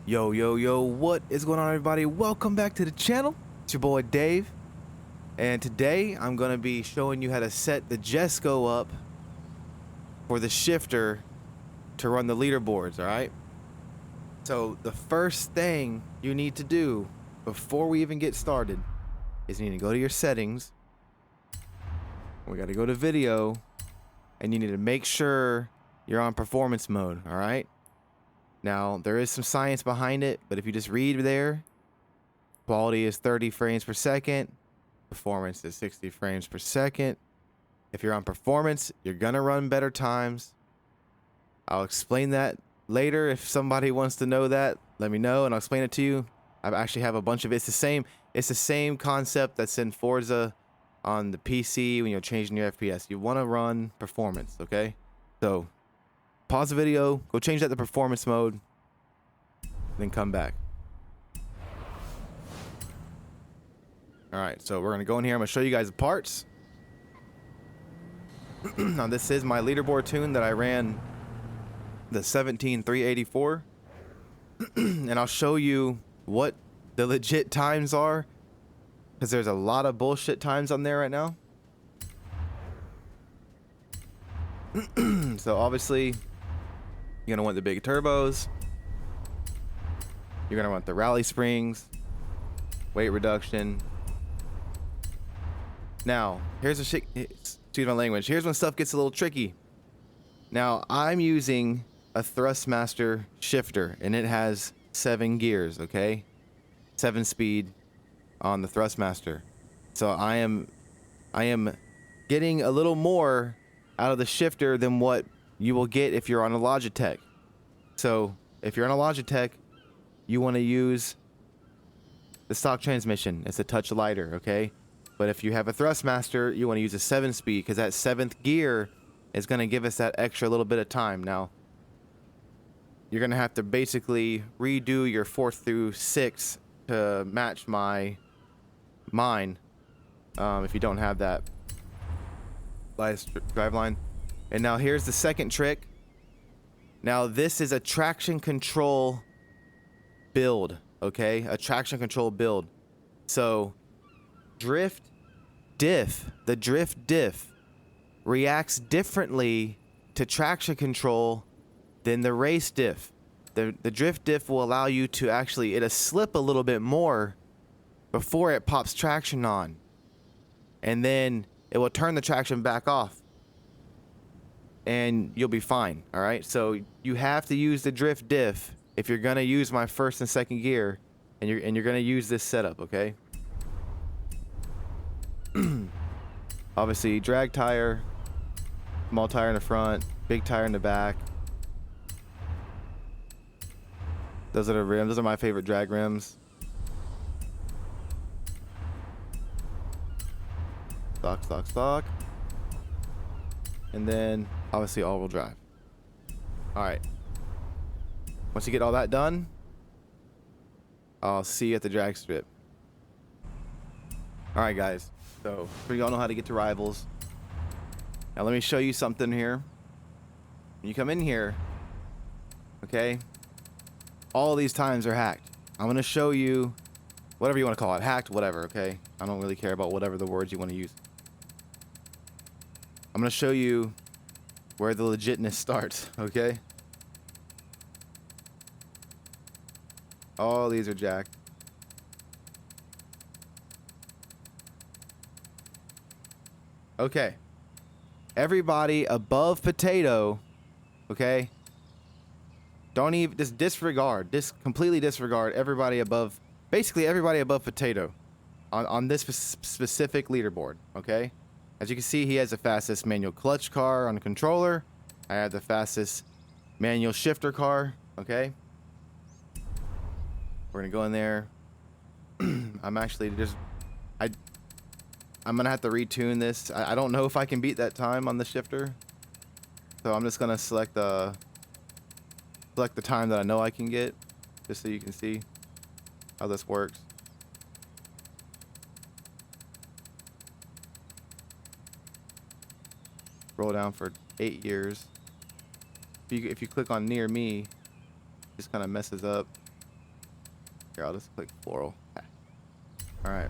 Yo, what is going on, everybody? Welcome back to the channel. It's your boy Dave, and today I'm going to be showing you how to set the Jesko up for the shifter to run the leaderboards, alright? So the first thing you need to do before we even get started is you need to go to your settings. We got to go to video, and you need to make sure you're on performance mode, alright? Now, there is some science behind it, but if you just read there, quality is 30 frames per second, performance is 60 frames per second. If you're on performance, you're gonna run better times. I'll explain that later. If somebody wants to know that, let me know and I'll explain it to you. I actually have a bunch of it. It's the same concept that's in Forza on the PC when you're changing your FPS. You want to run performance, okay? So pause the video, go change that to performance mode, then come back. Alright, so we're going to go in here. I'm going to show you guys the parts. Now, this is my leaderboard tune that I ran the 17384. And I'll show you what the legit times are, because there's a lot of bullshit times on there right now. So obviously, you're gonna want the big turbos. You're gonna want the rally springs, weight reduction. Now, here's a shit. Excuse my language. Here's when stuff gets a little tricky. Now, I'm using a Thrustmaster shifter, and it has 7 gears. Okay, 7 speed on the Thrustmaster. So I am getting a little more out of the shifter than what you will get if you're on a Logitech. So if you're on a Logitech, you want to use the stock transmission. It's a touch lighter, okay? But if you have a Thrustmaster, you want to use a 7-speed, because that 7th gear is going to give us that extra little bit of time. Now, you're going to have to basically redo your 4th through 6th to match mine, if you don't have that drive line. And now here's the second trick. Now, this is a traction control build, okay? A traction control build. So, the drift diff reacts differently to traction control than the race diff. The drift diff will allow you to it'll slip a little bit more before it pops traction on. And then it will turn the traction back off, and you'll be fine. All right, so you have to use the drift diff if you're gonna use my 1st and 2nd gear, and you're gonna use this setup, okay? Obviously, drag tire, small tire in the front, big tire in the back. Those are the rims. Those are my favorite drag rims. Stock. And then, obviously, all-wheel drive. Alright. Once you get all that done, I'll see you at the drag strip. Alright, guys. So, y'all know how to get to Rivals. Now, let me show you something here. When you come in here, okay, all these times are hacked. I'm going to show you whatever you want to call it. Hacked, whatever, okay? I don't really care about whatever the words you want to use. I'm going to show you where the legitness starts, okay? All these are jacked. Okay. Everybody above potato, okay? Don't even, just completely disregard everybody above, basically everybody above potato on this specific leaderboard, okay? As you can see, he has the fastest manual clutch car on the controller. I have the fastest manual shifter car, okay? We're gonna go in there. I'm gonna have to retune this. I don't know if I can beat that time on the shifter. So I'm just gonna select the time that I know I can get, just so you can see how this works. Roll down for 8 years. If you click on near me, it just kind of messes up. care. I'll just click floral. All right.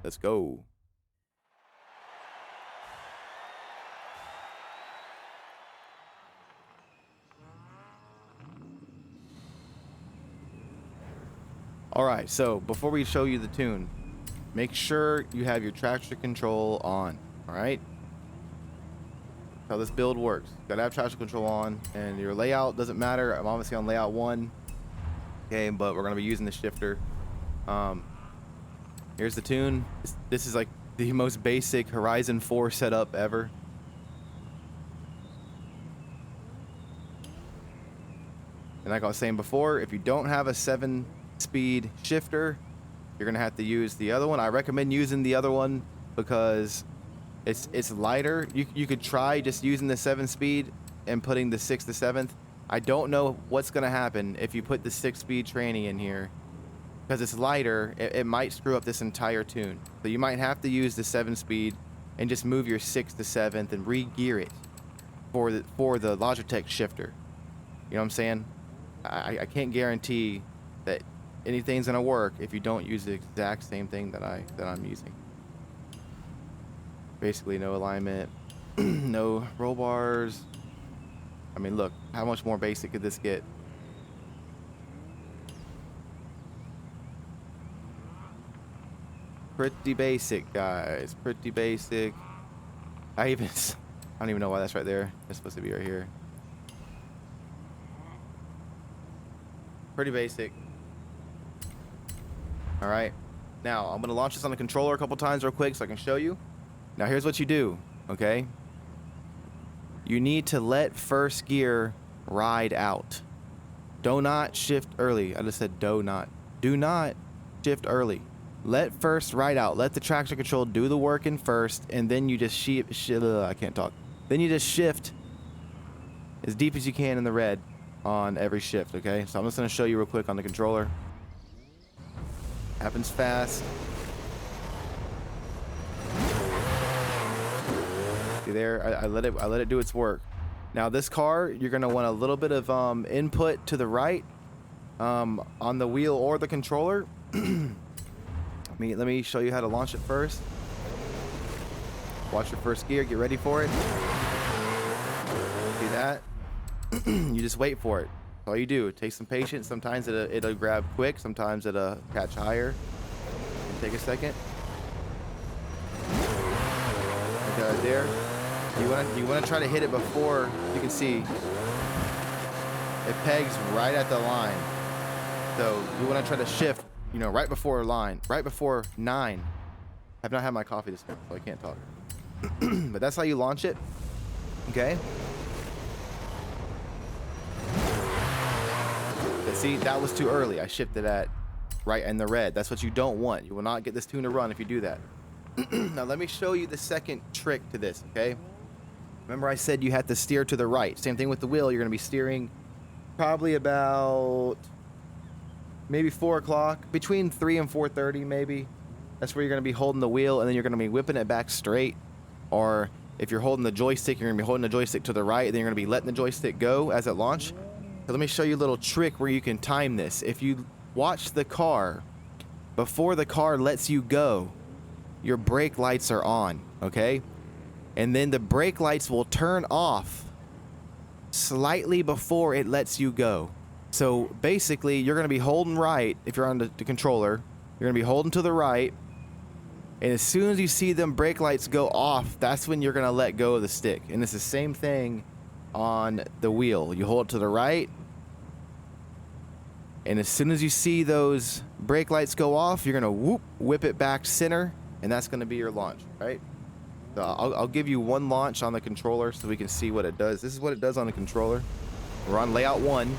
Let's go. All right, so before we show you the tune, make sure you have your traction control on. All right. How this build works. Gotta have traction control on, and your layout doesn't matter. I'm obviously on layout 1. Okay, but we're gonna be using the shifter. Here's the tune. This is like the most basic Horizon 4 setup ever. And like I was saying before, if you don't have a 7-speed shifter, you're gonna have to use the other one. I recommend using the other one because it's lighter. You could try just using the 7-speed and putting the 6th to 7th. I don't know what's gonna happen if you put the 6-speed tranny in here, because it's lighter. It might screw up this entire tune. So you might have to use the 7-speed and just move your 6th to 7th and re-gear it for the Logitech shifter. You know what I'm saying? I can't guarantee that anything's gonna work if you don't use the exact same thing that I'm using. Basically no alignment, no roll bars. I mean, look, how much more basic could this get? Pretty basic, guys. Pretty basic. I don't even know why that's right there. It's supposed to be right here. Pretty basic. All right. Now, I'm going to launch this on the controller a couple times real quick so I can show you. Now, here's what you do, okay? You need to let first gear ride out. Do not shift early. I just said do not. Do not shift early. Let first ride out. Let the traction control do the work in first, and then you just I can't talk. Then you just shift as deep as you can in the red on every shift, okay? So I'm just going to show you real quick on the controller. Happens fast. See there? I let it do its work. Now this car, you're going to want a little bit of input to the right on the wheel or the controller. Let me show you how to launch it first. Watch your first gear. Get ready for it. See that? You just wait for it. That's all you do. It takes some patience. Sometimes it'll grab quick. Sometimes it'll catch higher. Take a second. Okay, there. You want to try to hit it before. You can see it pegs right at the line. So you want to try to shift, you know, right before line, right before 9. I've not had my coffee this morning, so I can't talk. But that's how you launch it. Okay. But see, that was too early. I shifted at right in the red. That's what you don't want. You will not get this tune to run if you do that. Now let me show you the second trick to this, okay? Remember I said you had to steer to the right. Same thing with the wheel. You're going to be steering probably about maybe 4 o'clock, between 3 and 4:30 maybe. That's where you're going to be holding the wheel, and then you're going to be whipping it back straight. Or if you're holding the joystick, you're going to be holding the joystick to the right, and then you're going to be letting the joystick go as it launch. So let me show you a little trick where you can time this. If you watch the car, before the car lets you go, your brake lights are on, okay? And then the brake lights will turn off slightly before it lets you go. So basically, you're going to be holding right. If you're on the controller, you're going to be holding to the right. And as soon as you see them brake lights go off, that's when you're going to let go of the stick. And it's the same thing on the wheel. You hold it to the right. And as soon as you see those brake lights go off, you're going to whip it back center. And that's going to be your launch, right? So I'll give you one launch on the controller so we can see what it does. This is what it does on the controller. We're on layout 1.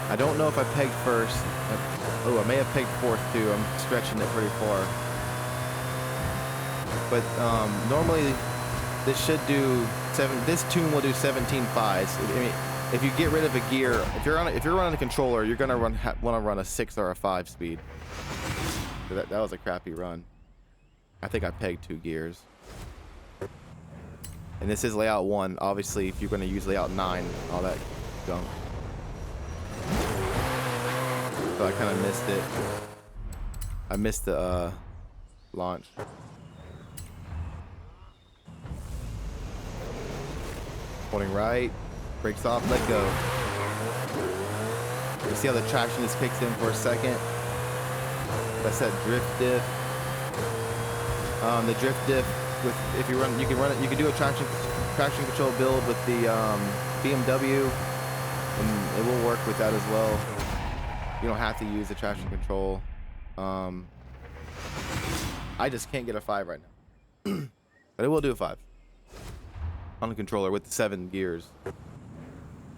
I don't know if I pegged first. Oh, I may have pegged fourth too. I'm stretching it pretty far. But normally this should do this tune will do 17 fives. I mean, if you get rid of a gear, if you're running a controller, you're gonna want to run a 6 or a 5 speed. So that was a crappy run. I think I pegged 2 gears. And this is layout 1. Obviously, if you're going to use layout 9, all that junk. So I kind of missed it. I missed the launch. Holding right, brakes off, let go. You see how the traction just kicks in for a second? That's that drift diff. The drift diff, with if you run, you can do a traction control build with the BMW, and it will work with that as well. You don't have to use the traction control. I just can't get a 5 right now, but it will do a 5 on the controller with the 7 gears.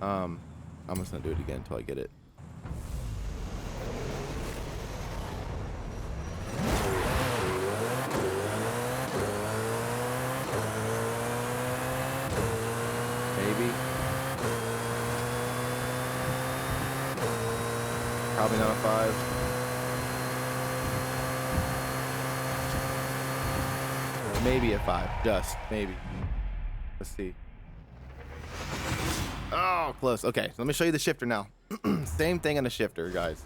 I'm just gonna do it again until I get it. Maybe. Probably not a 5. Maybe a 5. Just maybe. Let's see. Oh, close. Okay, so let me show you the shifter now. Same thing on the shifter, guys.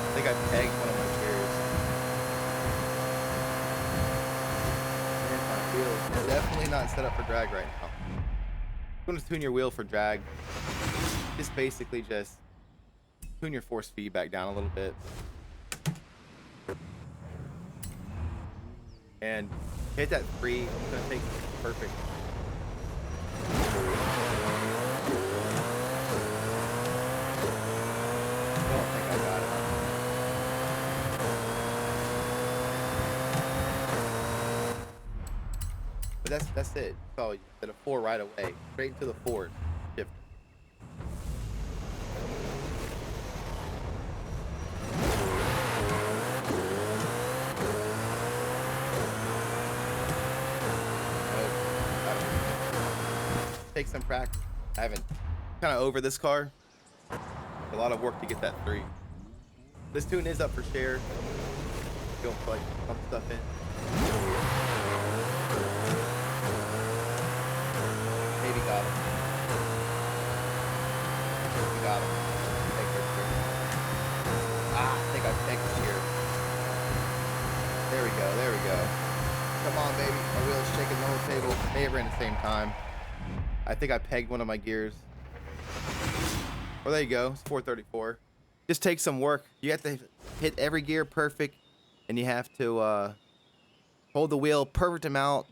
I think I pegged one of my gears. And my wheels are definitely not set up for drag right now. I'm going to tune your wheel for drag. Just basically just tune your force feedback down a little bit. And hit that 3. It's going to take perfect. That's it. So you did a 4 right away, straight into the 4 shift. Take some practice. I haven't kind of over this car. A lot of work to get that 3. This tune is up for share. Don't like pump stuff in. Maybe got him. We got him. I think I pegged it here. There we go. There we go. Come on, baby. My wheel's shaking the whole table. They ran at the same time. I think I pegged one of my gears. Well, there you go. It's 434. Just takes some work. You have to hit every gear perfect, and you have to hold the wheel perfect amount,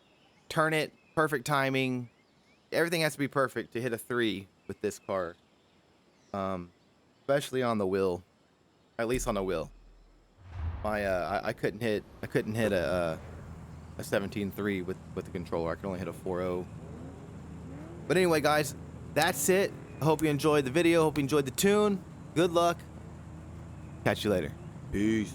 turn it, perfect timing. Everything has to be perfect to hit a 3 with this car, especially on the wheel. At least on the wheel. I couldn't hit a 17.3 with the controller. I could only hit a 4.0. But anyway, guys, that's it. I hope you enjoyed the video. Hope you enjoyed the tune. Good luck. Catch you later. Peace.